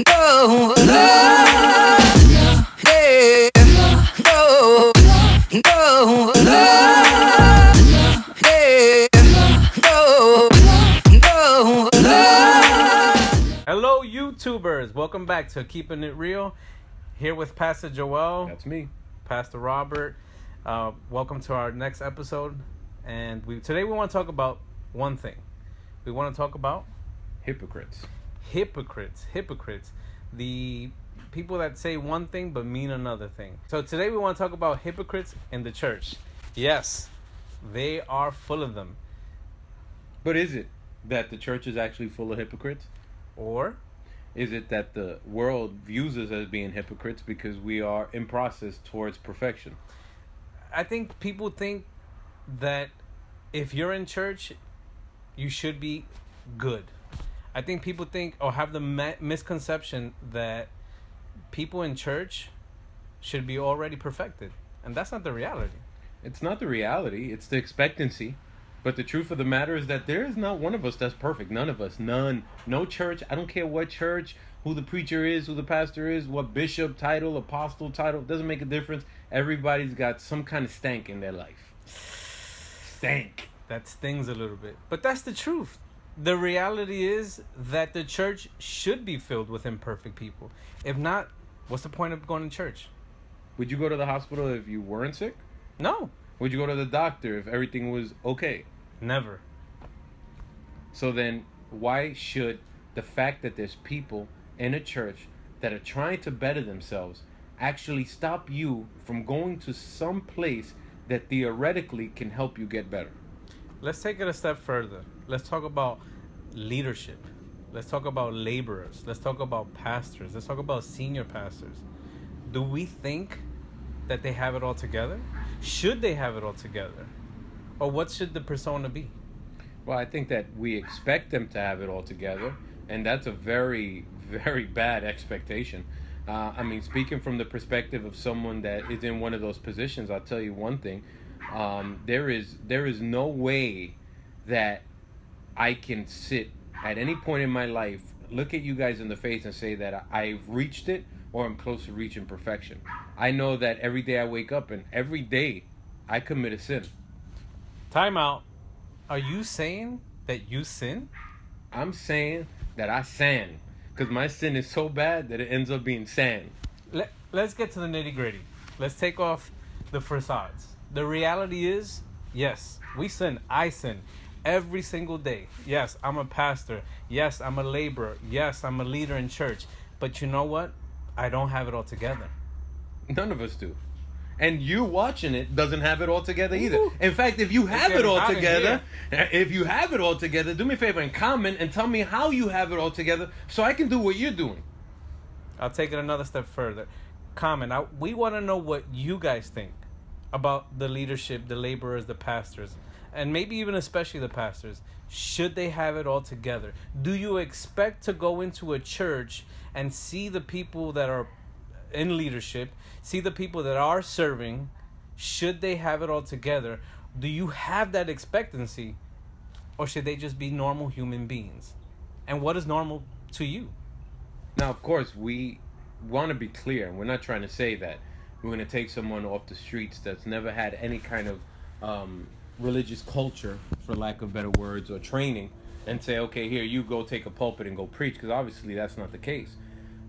No, no, yeah, no, no, yeah, no. Hello, YouTubers. Welcome back to Keeping It Real. Here with Pastor Joel. That's me. Pastor Robert. Welcome to our next episode. And today we want to talk about one thing. We want to talk about Hypocrites. Hypocrites. The people that say one thing but mean another thing. So today we want to talk about hypocrites in the church. Yes, they are full of them. But is it that the church is actually full of hypocrites? Or is it that the world views us as being hypocrites because we are in process towards perfection? I think people think that if you're in church, you should be good. I think people think or have the misconception that people in church should be already perfected. And that's not the reality. It's not the reality. It's the expectancy. But the truth of the matter is that there is not one of us that's perfect. None of us. None. No church. I don't care what church, who the preacher is, who the pastor is, what bishop title, apostle title. It doesn't make a difference. Everybody's got some kind of stank in their life. Stank. That stings a little bit. But that's the truth. The reality is that the church should be filled with imperfect people. If not, what's the point of going to church? Would you go to the hospital if you weren't sick? No. Would you go to the doctor if everything was okay? Never. So then, why should the fact that there's people in a church that are trying to better themselves actually stop you from going to some place that theoretically can help you get better? Let's take it a step further. Let's talk about leadership. Let's talk about laborers. Let's talk about pastors. Let's talk about senior pastors. Do we think that they have it all together? Should they have it all together? Or what should the persona be? Well, I think that we expect them to have it all together, and that's a very, very bad expectation. Speaking from the perspective of someone that is in one of those positions, I'll tell you one thing. There is no way that I can sit at any point in my life, look at you guys in the face and say that I've reached it or I'm close to reaching perfection. I know that every day I wake up and every day I commit a sin. Time out. Are you saying that you sin? I'm saying that I sin because my sin is so bad that it ends up being sand. Let's get to the nitty gritty. Let's take off the facades. The reality is, yes, we sin. I sin every single day. Yes, I'm a pastor. Yes, I'm a laborer. Yes, I'm a leader in church. But you know what? I don't have it all together. None of us do. And you watching it doesn't have it all together either. Ooh. In fact, if you have it all together, do me a favor and comment and tell me how you have it all together so I can do what you're doing. I'll take it another step further. Comment. We want to know what you guys think about the leadership, the laborers, the pastors, and maybe even especially the pastors. Should they have it all together? Do you expect to go into a church and see the people that are in leadership, see the people that are serving? Should they have it all together? Do you have that expectancy? Or should they just be normal human beings? And what is normal to you? Now, of course, we want to be clear. We're not trying to say that we're going to take someone off the streets that's never had any kind of religious culture, for lack of better words, or training, and say, okay, here, you go take a pulpit and go preach, because obviously that's not the case.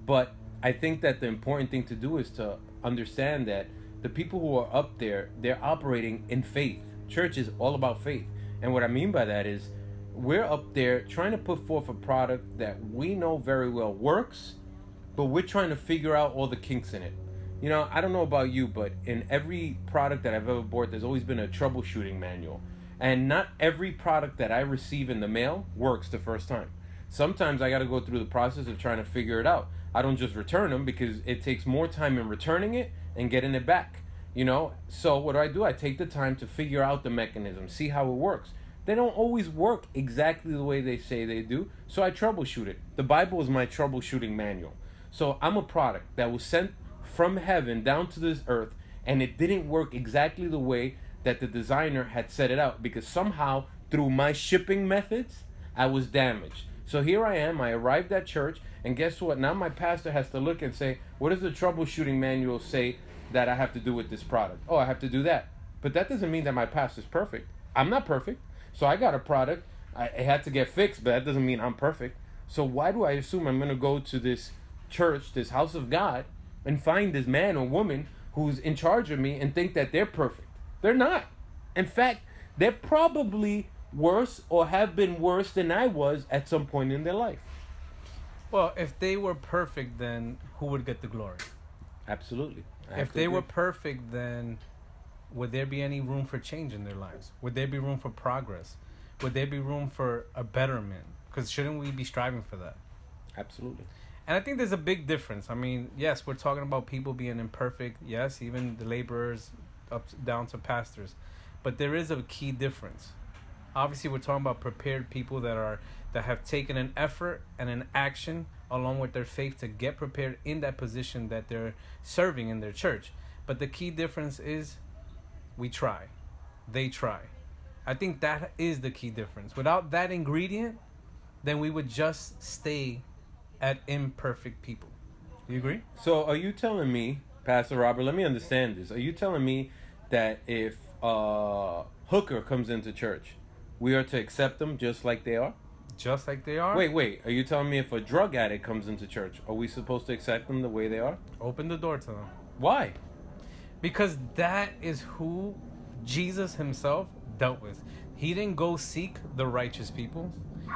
But I think that the important thing to do is to understand that the people who are up there, they're operating in faith. Church is all about faith. And what I mean by that is we're up there trying to put forth a product that we know very well works, but we're trying to figure out all the kinks in it. You know, I don't know about you, but in every product that I've ever bought, there's always been a troubleshooting manual. And not every product that I receive in the mail works the first time. Sometimes I got to go through the process of trying to figure it out. I don't just return them because it takes more time in returning it and getting it back. You know, so what do? I take the time to figure out the mechanism, see how it works. They don't always work exactly the way they say they do, so I troubleshoot it. The Bible is my troubleshooting manual. So I'm a product that was sent from heaven down to this earth, and it didn't work exactly the way that the designer had set it out because somehow through my shipping methods I was damaged. So here I am. I arrived at church, and guess what? Now my pastor has to look and say, what does the troubleshooting manual say that I have to do with this product? Oh, I have to do that. But that doesn't mean that my pastor's perfect. I'm not perfect. So I got a product. It had to get fixed, but that doesn't mean I'm perfect. So why do I assume I'm going to go to this church, this house of God, and find this man or woman who's in charge of me and think that they're perfect? They're not. In fact, they're probably worse or have been worse than I was at some point in their life. Well, if they were perfect, then who would get the glory? Absolutely. If they were perfect, then would there be any room for change in their lives? Would there be room for progress? Would there be room for a betterment? Because shouldn't we be striving for that? Absolutely. And I think there's a big difference. I mean, yes, we're talking about people being imperfect. Yes, even the laborers down to pastors. But there is a key difference. Obviously, we're talking about prepared people that have taken an effort and an action along with their faith to get prepared in that position that they're serving in their church. But the key difference is we try. They try. I think that is the key difference. Without that ingredient, then we would just stay at imperfect people. Do you agree? So are you telling me, Pastor Robert, let me understand this. Are you telling me that if a hooker comes into church, we are to accept them just like they are? Just like they are? Wait. Are you telling me if a drug addict comes into church, are we supposed to accept them the way they are? Open the door to them. Why? Because that is who Jesus himself dealt with. He didn't go seek the righteous people.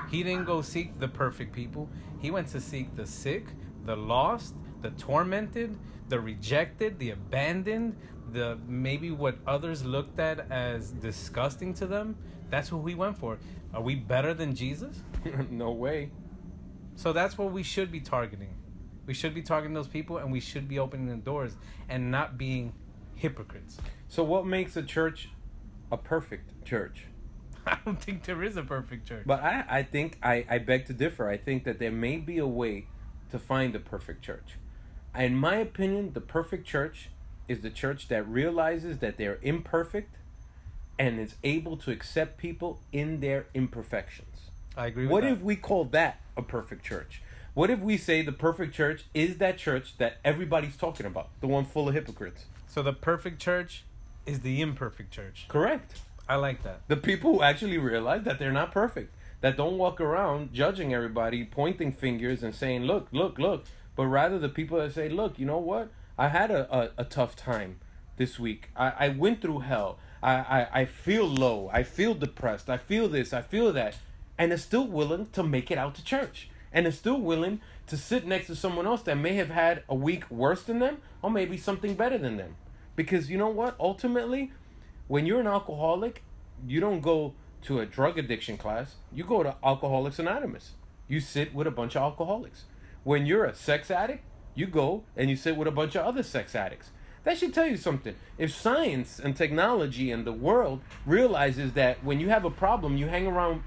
He didn't go seek the perfect people. He went to seek the sick, the lost, the tormented, the rejected, the abandoned, the maybe what others looked at as disgusting to them. That's who he went for. Are we better than Jesus? No way. So that's what we should be targeting. We should be targeting those people, and we should be opening the doors and not being hypocrites. So what makes a church a perfect church? I don't think there is a perfect church. But I think I beg to differ. I think that there may be a way to find the perfect church. In my opinion, the perfect church is the church that realizes that they're imperfect and is able to accept people in their imperfections. I agree with What that. if we call that a perfect church? What if we say the perfect church is that church that everybody's talking about, the one full of hypocrites? So the perfect church is the imperfect church. Correct. I like that. The people who actually realize that they're not perfect, that don't walk around judging everybody, pointing fingers and saying, look, but rather the people that say, look, you know what? I had a tough time this week. I went through hell. I feel low. I feel depressed. I feel this. I feel that. And is still willing to make it out to church. And is still willing to sit next to someone else that may have had a week worse than them or maybe something better than them. Because you know what? Ultimately, when you're an alcoholic, you don't go to a drug addiction class. You go to Alcoholics Anonymous. You sit with a bunch of alcoholics. When you're a sex addict, you go and you sit with a bunch of other sex addicts. That should tell you something. If science and technology and the world realizes that when you have a problem, you hang around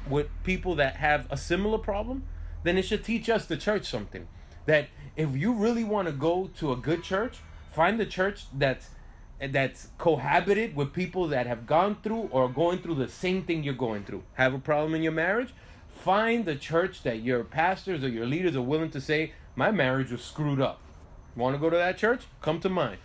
with people that have a similar problem, then it should teach us, the church, something. That if you really want to go to a good church, find a church that's cohabited with people that have gone through or going through the same thing you're going through. Have a problem in your marriage? Find the church that your pastors or your leaders are willing to say, my marriage was screwed up. Want to go to that church? Come to mine.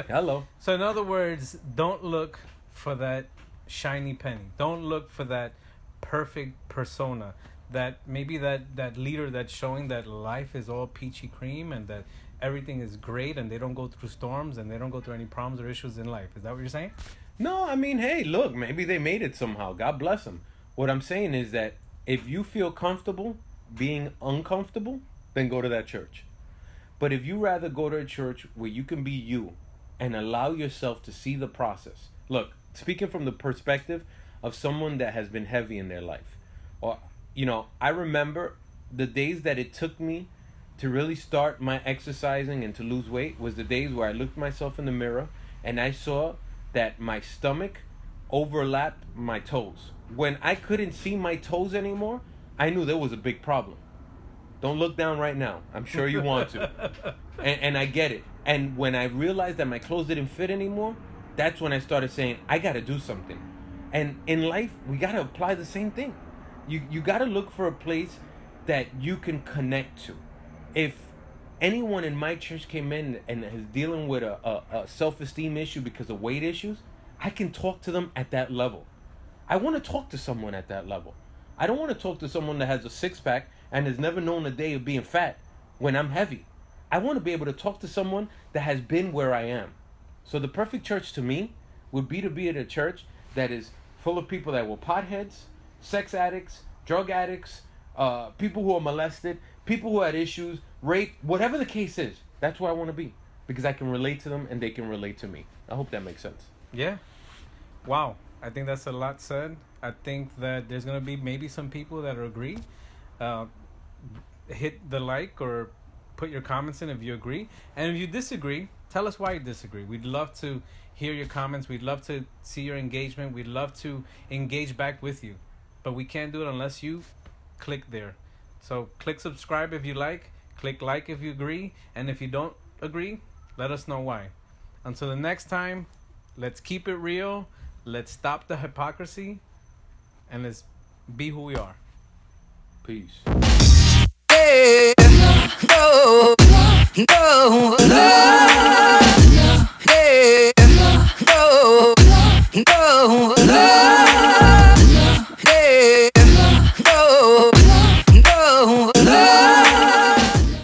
Hello. So in other words, don't look for that shiny penny. Don't look for that perfect persona. That maybe that leader that's showing that life is all peachy cream and that everything is great and they don't go through storms and they don't go through any problems or issues in life. Is that what you're saying? No, I mean, hey, look, maybe they made it somehow. God bless them. What I'm saying is that if you feel comfortable being uncomfortable, then go to that church. But if you rather go to a church where you can be you and allow yourself to see the process. Look, speaking from the perspective of someone that has been heavy in their life. Or, I remember the days that it took me to really start my exercising and to lose weight was the days where I looked myself in the mirror and I saw that my stomach overlapped my toes. When I couldn't see my toes anymore, I knew there was a big problem. Don't look down right now. I'm sure you want to. And I get it. And when I realized that my clothes didn't fit anymore, that's when I started saying, I got to do something. And in life, we got to apply the same thing. You got to look for a place that you can connect to. If anyone in my church came in and is dealing with a self-esteem issue because of weight issues, I can talk to them at that level. I want to talk to someone at that level. I don't want to talk to someone that has a six-pack and has never known a day of being fat when I'm heavy. I want to be able to talk to someone that has been where I am. So the perfect church to me would be at a church that is full of people that were potheads, sex addicts, drug addicts, people who are molested, people who had issues, rape, whatever the case is. That's where I want to be, because I can relate to them and they can relate to me. I hope that makes sense. Yeah. Wow. I think that's a lot said. I think that there's going to be maybe some people that agree. Hit the like or put your comments in if you agree. And if you disagree, tell us why you disagree. We'd love to hear your comments. We'd love to see your engagement. We'd love to engage back with you. But we can't do it unless you click there. So click subscribe if you like. Click like if you agree. And if you don't agree, let us know why. Until the next time, let's keep it real. Let's stop the hypocrisy. And let's be who we are. Peace. Yeah, no, no, no.